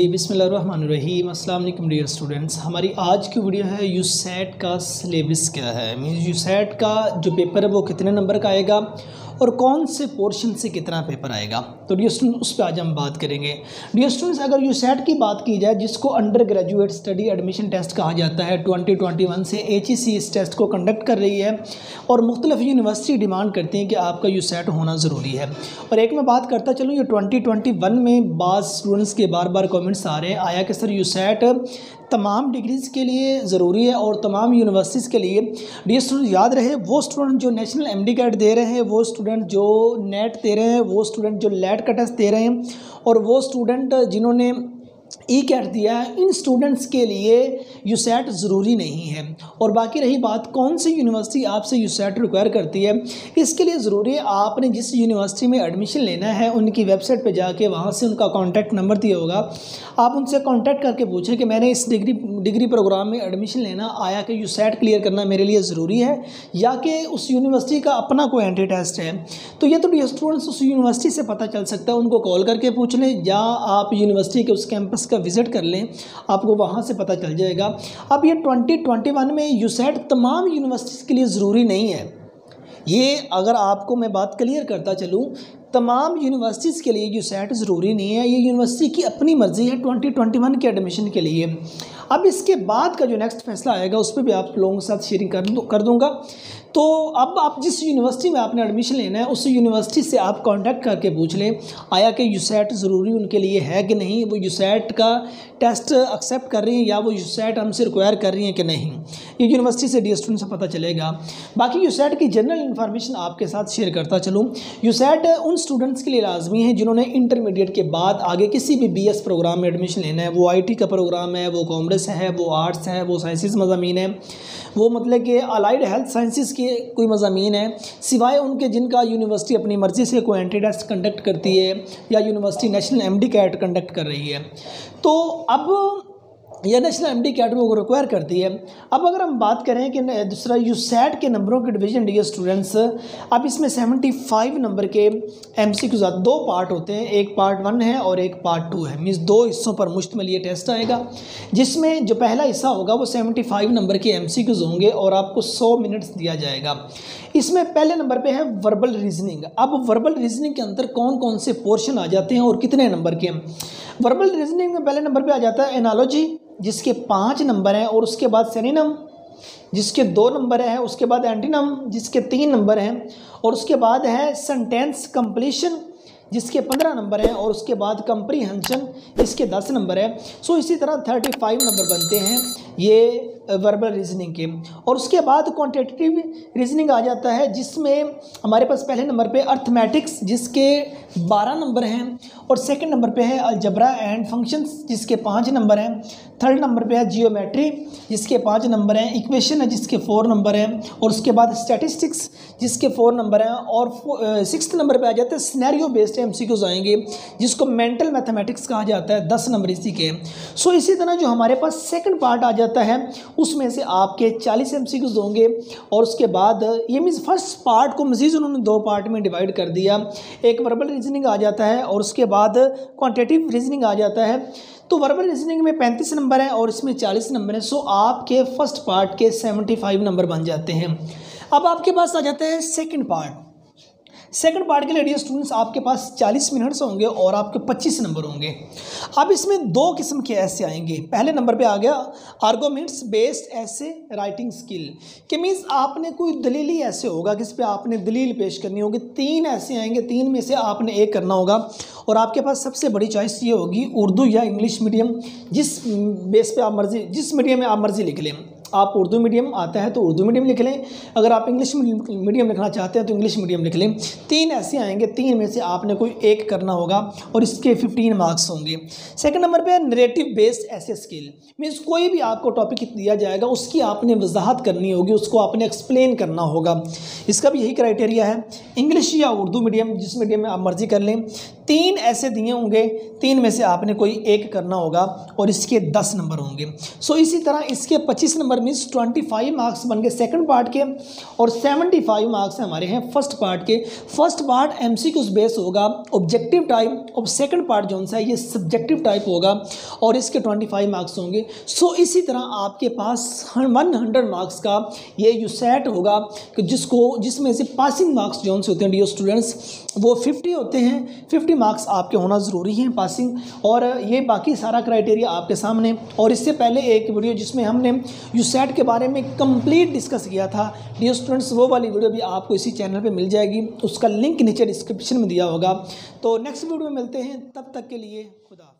जी बिस्मिल्लाहिर्रहमानिर्रहीम। अस्सलाम वालेकुम डियर स्टूडेंट्स। हमारी आज की वीडियो है यूसेट का सिलेबस क्या है, मीन्स यूसेट का जो पेपर है वो कितने नंबर का आएगा और कौन से पोर्शन से कितना पेपर आएगा। तो डियर स्टूडेंट उस पर आज हम बात करेंगे। डियर स्टूडेंट्स, अगर यूसेट की बात की जाए जिसको undergraduate study admission test कहा जाता है, 2021 से HEC इस टेस्ट को कंडक्ट कर रही है और मुख्तलिफ यूनिवर्सिटी डिमांड करती हैं कि आपका यूसेट होना ज़रूरी है। और एक मैं बात करता चलूँ, ये 2021 में बाज़ स्टूडेंट्स के बार बार कमेंट्स आ रहे हैं आया कि सर यूसेट तमाम डिग्रीज़ के लिए ज़रूरी है और तमाम यूनिवर्सिटीज़ के लिए। डियर स्टूडेंट, याद रहे वो स्टूडेंट जो नेशनल MD कैट दे रहे हैं, वो स्टूडेंट जो नेट दे रहे हैं, वो स्टूडेंट जो लैट का टेस्ट दे रहे हैं और वो स्टूडेंट जिन्होंने कैट दिया है, इन स्टूडेंट्स के लिए यूसेट ज़रूरी नहीं है। और बाकी रही बात कौन सी यूनिवर्सिटी आपसे यूसेट रिक्वायर करती है, इसके लिए ज़रूरी है आपने जिस यूनिवर्सिटी में एडमिशन लेना है उनकी वेबसाइट पे जाके वहाँ से उनका कॉन्टैक्ट नंबर दिया होगा, आप उनसे कॉन्टैक्ट करके पूछें कि मैंने इस डिग्री प्रोग्राम में एडमिशन लेना आया कि यूसेट क्लियर करना मेरे लिए ज़रूरी है या कि उस यूनिवर्सिटी का अपना कोई एंट्री टेस्ट है। तो ये तो डियर स्टूडेंट्स उस यूनिवर्सिटी से पता चल सकता है, उनको कॉल करके पूछ लें या आप यूनिवर्सिटी के उस कैंपस का विज़िट कर लें, आपको वहाँ से पता चल जाएगा। अब ये 2021 में यूसेट तमाम यूनिवर्सिटीज़ के लिए ज़रूरी नहीं है। ये अगर आपको मैं बात क्लियर करता चलूँ, तमाम यूनिवर्सिटीज़ के लिए यूसेट ज़रूरी नहीं है, ये यूनिवर्सिटी की अपनी मर्ज़ी है 2021 के एडमिशन के लिए। अब इसके बाद का जो नेक्स्ट फैसला आएगा उस पर भी आप लोगों के साथ शेयरिंग कर दूँगा। तो अब आप जिस यूनिवर्सिटी में आपने एडमिशन लेना है उस यूनिवर्सिटी से आप कांटेक्ट करके पूछ लें आया कि यूसेट ज़रूरी उनके लिए है कि नहीं, वो यूसेट का टेस्ट एक्सेप्ट कर रही हैं या वो यूसेट हमसे रिक्वायर कर रही हैं कि नहीं। ये यूनिवर्सिटी से डियर स्टूडेंट से पता चलेगा। बाकी यूसेट की जनरल इन्फॉर्मेशन आपके साथ शेयर करता चलूँ। यूसेट उन स्टूडेंट्स के लिए लाजमी है जिन्होंने इंटरमीडिएट के बाद आगे किसी भी BS प्रोग्राम में एडमिशन लेना है, वो IT का प्रोग्राम है, वो कॉमर्स है, वो आर्ट्स है, वो साइंसेस मज़ामीन है, वो मतलब कि अलाइड हेल्थ साइंसेस के कोई मज़ामीन है, सिवाय उनके जिनका यूनिवर्सिटी अपनी मर्ज़ी से कोई एंट्री टेस्ट कंडक्ट करती है या university national MD CAT conduct कर रही है। तो अब यह नेशनल MD कैट को रिक्वायर करती है। अब अगर हम बात करें कि दूसरा यूसेट के नंबरों के डिवीजन डियर स्टूडेंट्स, अब इसमें 75 नंबर के MCQ दो पार्ट होते हैं, एक पार्ट 1 है और एक पार्ट 2 है, मीन्स दो हिस्सों पर मुश्तमिल ये टेस्ट आएगा, जिसमें जो पहला हिस्सा होगा वो 75 नंबर के MCQs होंगे और आपको 100 मिनट्स दिया जाएगा। इसमें पहले नंबर पे है वर्बल रीजनिंग। अब वर्बल रीजनिंग के अंदर कौन कौन से पोर्शन आ जाते हैं और कितने नंबर के? वर्बल रीजनिंग में पहले नंबर पे आ जाता है एनालॉजी जिसके 5 नंबर हैं और उसके बाद सिनोनिम जिसके 2 नंबर हैं, उसके बाद एंटीनम जिसके 3 नंबर हैं और उसके बाद है सेंटेंस कंप्लीशन जिसके 15 नंबर हैं और उसके बाद कंप्रीहेंशन इसके 10 नंबर है। सो इसी तरह 35 नंबर बनते हैं ये वर्बल रीजनिंग के। और उसके बाद क्वांटिटेटिव रीजनिंग आ जाता है जिसमें हमारे पास पहले नंबर पे अर्थमेटिक्स जिसके 12 नंबर हैं और सेकंड नंबर पे है अलजबरा एंड फंक्शंस जिसके 5 नंबर हैं, थर्ड नंबर पे है जियोमेट्री जिसके 5 नंबर हैं, इक्वेशन है जिसके 4 नंबर हैं और उसके बाद स्टैटिस्टिक्स जिसके 4 नंबर हैं और 6th नंबर पे आ जाता है सिनेरियो बेस्ड MCQs आएंगे जिसको मेंटल मैथमेटिक्स कहा जाता है, 10 नंबर इसी के। सो इसी तरह जो हमारे पास सेकंड पार्ट आ जाता है उसमें से आपके 40 MCQs होंगे और उसके बाद ये मीन्स फर्स्ट पार्ट को मज़ीद उन्होंने 2 पार्ट में डिवाइड कर दिया, एक वर्बल रीजनिंग आ जाता है और उसके बाद क्वांटिटेटिव रीजनिंग आ जाता है। तो वर्बल रीजनिंग में 35 नंबर है और इसमें 40 नंबर है। सो आपके फर्स्ट पार्ट के 75 नंबर बन जाते हैं। अब आपके पास आ जाता है सेकंड पार्ट। सेकंड पार्ट के लिए डियर स्टूडेंट्स आपके पास 40 मिनट्स होंगे और आपके 25 नंबर होंगे। अब इसमें 2 किस्म के ऐसे आएंगे। पहले नंबर पे आ गया आर्गूमेंट्स बेस्ड ऐसे राइटिंग स्किल के, मीन्स आपने कोई दलीली ऐसे होगा जिस पे आपने दलील पेश करनी होगी। 3 ऐसे आएंगे, 3 में से आपने एक करना होगा और आपके पास सबसे बड़ी चॉइस ये होगी उर्दू या इंग्लिश मीडियम, जिस बेस पे आप मर्जी जिस मीडियम में आप मर्जी लिख लें। आप उर्दू मीडियम आता है तो उर्दू मीडियम लिख लें, अगर आप इंग्लिश मीडियम लिखना चाहते हैं तो इंग्लिश मीडियम लिख लें। 3 ऐसे आएंगे, 3 में से आपने कोई एक करना होगा और इसके 15 मार्क्स होंगे। सेकंड नंबर पे नरेटिव बेस्ड ऐसे स्किल, मीन्स कोई भी आपको टॉपिक दिया जाएगा उसकी आपने वजाहत करनी होगी, उसको आपने एक्सप्लेन करना होगा। इसका भी यही क्राइटेरिया है इंग्लिश या उर्दू मीडियम, जिस मीडियम में आप मर्जी कर लें। 3 ऐसे दिए होंगे, 3 में से आपने कोई एक करना होगा और इसके 10 नंबर होंगे। सो इसी तरह इसके 25 नंबर मीन्स 25 मार्क्स बन गए सेकंड पार्ट के और 75 मार्क्स हमारे हैं फर्स्ट पार्ट के। फर्स्ट पार्ट MCQs बेस होगा, ऑब्जेक्टिव टाइप, और सेकंड पार्ट जो सा है ये सब्जेक्टिव टाइप होगा और इसके 25 मार्क्स होंगे। सो इसी तरह आपके पास 100 मार्क्स का ये यूसेट होगा कि जिसमें से पासिंग मार्क्स जो से होते हैं डियर स्टूडेंट्स वो 50 होते हैं। 50 मार्क्स आपके होना ज़रूरी है पासिंग, और ये बाकी सारा क्राइटेरिया आपके सामने। और इससे पहले एक वीडियो जिसमें हमने यूसेट के बारे में कंप्लीट डिस्कस किया था डियर स्टूडेंट्स, वो वाली वीडियो भी आपको इसी चैनल पे मिल जाएगी, उसका लिंक नीचे डिस्क्रिप्शन में दिया होगा। तो नेक्स्ट वीडियो में मिलते हैं, तब तक के लिए खुदा।